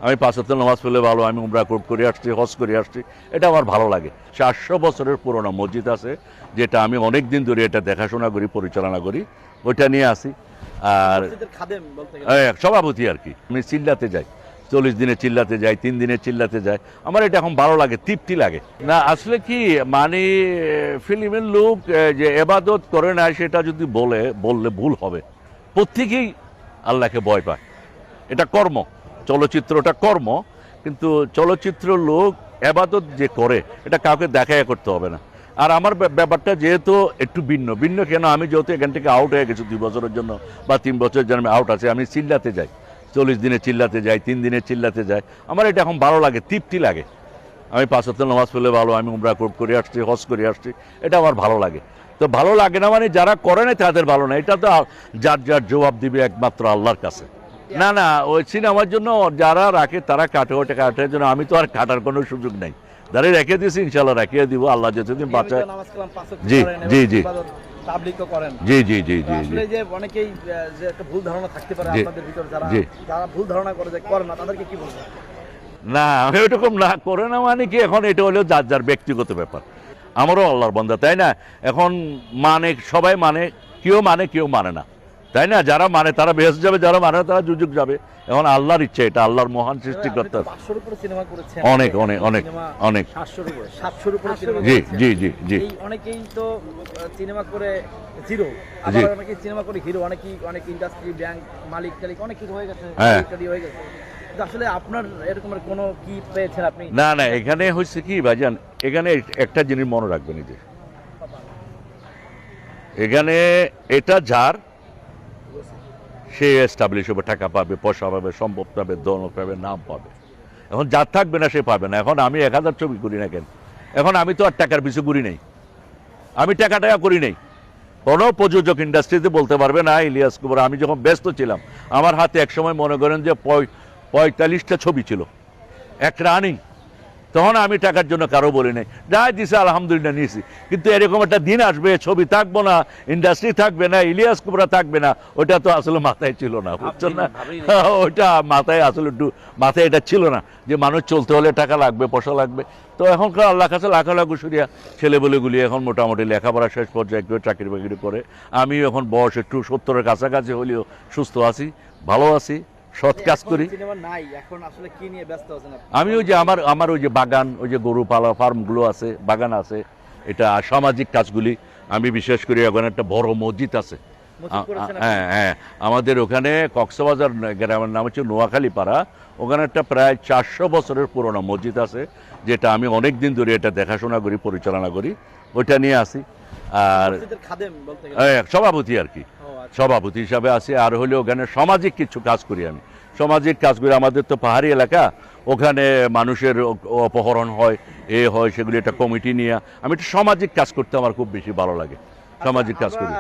আমি 5 ওয়াক্ত নামাজ পড়লে ভালো, আমি উমরা করে আসছি, হজ করে আসছি, এটা আমার ভালো লাগে। 400 বছরের পুরনো মসজিদ আছে, যেটা আমি অনেক দিন ধরে এটা দেখাশোনা করি, পরিচালনা করি, ওইটা নিয়ে আসি। আর সভাপতি আর কি। আমি চিল্লাতে যাই, 40 দিনে চিল্লাতে যাই, 3 দিনে চিল্লাতে যাই, আমার এটা এখন ভালো লাগে, তৃপ্তি লাগে। না আসলে কি মানে ফিল্মের লোক যে এবাদত করে না, সেটা যদি বললে ভুল হবে। প্রত্যেকেই আল্লাহকে ভয় পায়, এটা কর্ম, চলচ্চিত্রটা কর্ম, কিন্তু চলচ্চিত্র লোক এবাদত যে করে এটা কাউকে দেখাইয়া করতে হবে না। আর আমার ব্যাপারটা যেহেতু একটু ভিন্ন কেন, আমি যেহেতু এখান থেকে আউট হয়ে গেছি 2 বছরের জন্য বা 3 বছরের জন্য আমি আউট আছে, আমি চিল্লাতে যাই, 40 দিনে চিল্লাতে যাই, 3 দিনে চিল্লাতে যাই, আমার এটা এখন ভালো লাগে, তৃপ্তি লাগে। আমি 5 ওয়াক্ত নামাজ পড়লে ভালো, আমি উমরা করে আসছি, হজ করে আসছি, এটা আমার ভালো লাগে। তো ভালো লাগে না মানে যারা করে না তাদের ভালো না, এটা তো যার জবাব দিবে একমাত্র আল্লাহর কাছে। না ওই সিনেমার জন্য যারা রাখে তারা কাটে, ওটা কাটার জন্য আমি তো আর কাটার কোনো সুযোগ নাই। যারা রেখে দিয়েছি ইনশাল্লাহ রেখে দিব, আল্লাহ যতদিন বাঁচায়। জি জি জি তাবলীগও করেন। জি জি জি জি আসলে যে অনেকেই যে একটা ভুল ধারণা থাকতে পারে আপনাদের ভিতর, যারা ভুল ধারণা করে যে করে না, তাদেরকে কি বলবেন? না এরকম না করে না মানে কি, এখন এটা হলো যার ব্যক্তিগত ব্যাপার। আমারও আল্লাহর বান্দা, তাই না? এখন মানে সবাই মানে, কেউ মানে না, তাই না? যারা মানে তারা বেহেশত যাবে, যারা মানে না তারা দুজক যাবে। এখন আল্লাহর ইচ্ছা, এটা আল্লাহর মহান সৃষ্টিকর্তা। অনেক অনেক অনেক অনেক জি জি জি জি অনেকেই তো সিনেমা করে জিরো, আবার অনেকেই সিনেমা করে হিরো, অনেক ইন্ডাস্ট্রি, ব্যাংক মালিক টালিক অনেক কিছু হয়ে গেছে, হয়ে গেছে। আসলে আপনার এরকমের কোনো কি পেয়েছেন আপনি? না এখানে হচ্ছে কি ভাইজান, এখানে একটা জিনিস মনে রাখবেন, যে এখানে এটা যার, সে এস্টাবলিশ হবে, টাকা পাবে, পয়সা পাবে, সম্পদ পাবে, দৌলত পাবে, নাম পাবে। এখন যার থাকবে না সে পাবে না। এখন আমি 1000 ছবি করি না কেন, এখন আমি তো আর টাকার পিছু করি নাই, আমি টাকা করি নাই। কোনো প্রযোজক ইন্ডাস্ট্রিতে বলতে পারবে না ইলিয়াস কুমার, আমি যখন ব্যস্ত ছিলাম আমার হাতে একসময় মনে করেন যে 45টা ছবি ছিল, এক রানিং, তখন আমি টাকার জন্য কারো বলি নাই, যাই দিছে আলহামদুলিল্লাহ নিয়েছি। কিন্তু এরকম একটা দিন আসবে, ছবি থাকবো না, ইন্ডাস্ট্রি থাকবে না, ইলিয়াস কুমার থাকবে না, ওইটা তো আসলে মাথায় ছিল না, বুঝছেন না? ওইটা মাথায় আসলে মাথায় এটা ছিল না যে মানুষ চলতে হলে টাকা লাগবে, পয়সা লাগবে। তো এখনকার আল্লাহ কাছে লাখো সুরিয়া ছেলেবেলেগুলি এখন মোটামুটি লেখাপড়া শেষ পর্যায়ে একটু চাকরি বাকরি করে। আমি এখন বয়স একটু 70-এর কাছাকাছি হলেও সুস্থ আছি, ভালো আছি, সৎ কাজ করি। আমি ওই যে আমার ওই যে বাগান, ওই যে গরু পালা ফার্মগুলো আছে, বাগান আছে, এটা সামাজিক কাজগুলি আমি বিশেষ করি। ওখানে একটা বড় মসজিদ আছে, হ্যাঁ আমাদের ওখানে কক্সবাজার গ্রামের নাম হচ্ছে নোয়াখালী পাড়া, ওখানে একটা প্রায় 400 বছরের পুরনো মসজিদ আছে, যেটা আমি অনেক দিন ধরে এটা দেখাশোনা করি, পরিচালনা করি, ওইটা নিয়ে আসি। আর সভাপতি আর কি, সভাপতি হিসাবে আছি। আর হলে ওখানে সামাজিক কিছু কাজ করি আমি, সামাজিক কাজগুলি। আমাদের তো পাহাড়ি এলাকা, ওখানে মানুষের অপহরণ হয়, হয়, সেগুলি একটা কমিটি নিয়ে আমি একটা সামাজিক কাজ করতে আমার খুব বেশি ভালো লাগে, সামাজিক কাজ করি।